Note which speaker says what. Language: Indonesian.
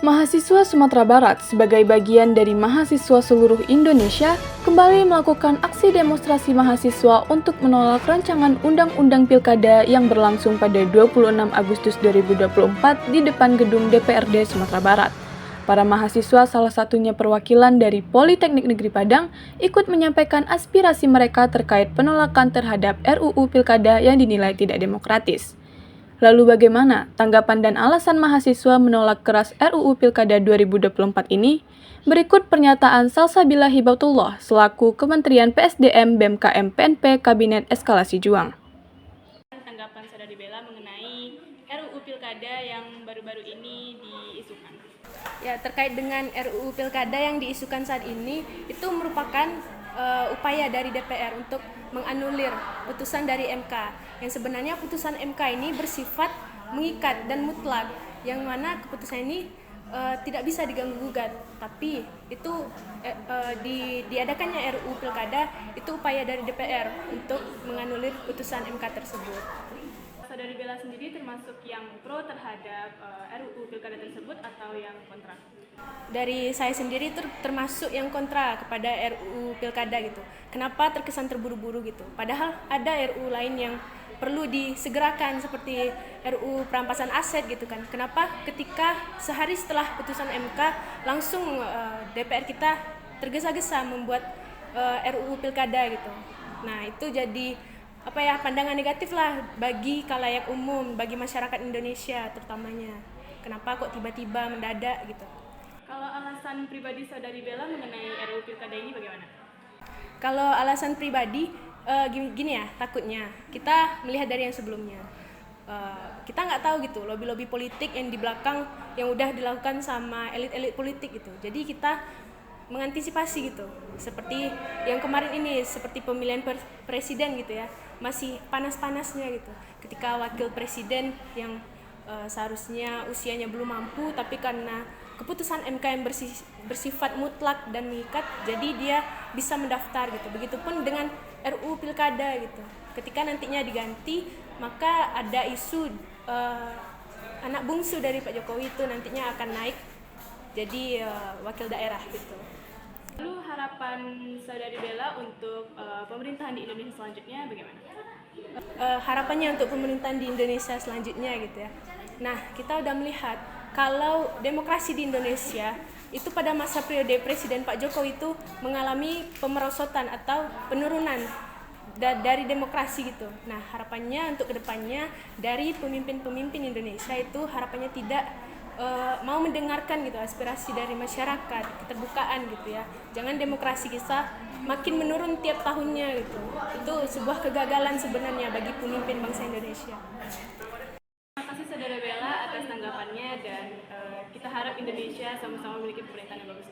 Speaker 1: Mahasiswa Sumatera Barat sebagai bagian dari mahasiswa seluruh Indonesia kembali melakukan aksi demonstrasi mahasiswa untuk menolak rancangan Undang-Undang Pilkada yang berlangsung pada 26 Agustus 2024 di depan gedung DPRD Sumatera Barat. Para mahasiswa, salah satunya perwakilan dari Politeknik Negeri Padang, ikut menyampaikan aspirasi mereka terkait penolakan terhadap RUU Pilkada yang dinilai tidak demokratis. Lalu bagaimana tanggapan dan alasan mahasiswa menolak keras RUU Pilkada 2024 ini? Berikut pernyataan Salsabila Hibatullah selaku Kementerian PSDM BMKM PNP Kabinet Eskalasi Juang.
Speaker 2: Tanggapan Saudari Bella mengenai RUU Pilkada yang baru-baru ini diisukan.
Speaker 3: Ya, terkait dengan RUU Pilkada yang diisukan saat ini, itu merupakan upaya dari DPR untuk menganulir putusan dari MK. Yang sebenarnya putusan MK ini bersifat mengikat dan mutlak, yang mana keputusan ini tidak bisa diganggu-gugat. Tapi itu diadakannya RUU Pilkada itu upaya dari DPR untuk menganulir putusan MK tersebut.
Speaker 2: Saudari Bella sendiri termasuk yang pro terhadap RUU Pilkada tersebut atau yang kontra?
Speaker 3: Dari saya sendiri termasuk yang kontra kepada RUU Pilkada gitu. Kenapa terkesan terburu-buru gitu? Padahal ada RUU lain yang perlu disegerakan seperti RUU perampasan aset gitu kan. Kenapa ketika sehari setelah putusan MK langsung DPR kita tergesa-gesa membuat RUU Pilkada gitu. Nah, itu jadi pandangan negatif lah bagi khalayak umum, bagi masyarakat Indonesia terutamanya. Kenapa kok tiba-tiba mendadak gitu?
Speaker 2: Kalau alasan pribadi Saudari Bella mengenai RUU Pilkada ini bagaimana?
Speaker 3: Kalau alasan pribadi, gini ya, takutnya kita melihat dari yang sebelumnya. Kita nggak tahu gitu lobby-lobby politik yang di belakang yang udah dilakukan sama elit-elit politik gitu. Jadi kita mengantisipasi gitu. Seperti yang kemarin ini, seperti pemilihan presiden gitu ya, masih panas-panasnya gitu. Ketika wakil presiden yang seharusnya usianya belum mampu, tapi karena keputusan MK yang bersifat mutlak dan mengikat, jadi dia bisa mendaftar gitu. Begitupun dengan RUU Pilkada gitu. Ketika nantinya diganti, maka ada isu anak bungsu dari Pak Jokowi itu nantinya akan naik jadi wakil daerah gitu.
Speaker 2: Lalu harapan Saudari Bella untuk pemerintahan di Indonesia selanjutnya bagaimana?
Speaker 3: Harapannya untuk pemerintahan di Indonesia selanjutnya gitu ya. Nah, kita udah melihat kalau demokrasi di Indonesia itu pada masa periode Presiden Pak Jokowi itu mengalami pemerosotan atau penurunan dari demokrasi gitu. Nah, harapannya untuk kedepannya dari pemimpin-pemimpin Indonesia itu harapannya tidak mau mendengarkan gitu aspirasi dari masyarakat, keterbukaan gitu ya. Jangan demokrasi kita makin menurun tiap tahunnya gitu. Itu sebuah kegagalan sebenarnya bagi pemimpin bangsa Indonesia.
Speaker 2: Terima kasih Saudara Bella atas tanggapannya dan kita harap Indonesia sama-sama memiliki pemerintahan yang bagus.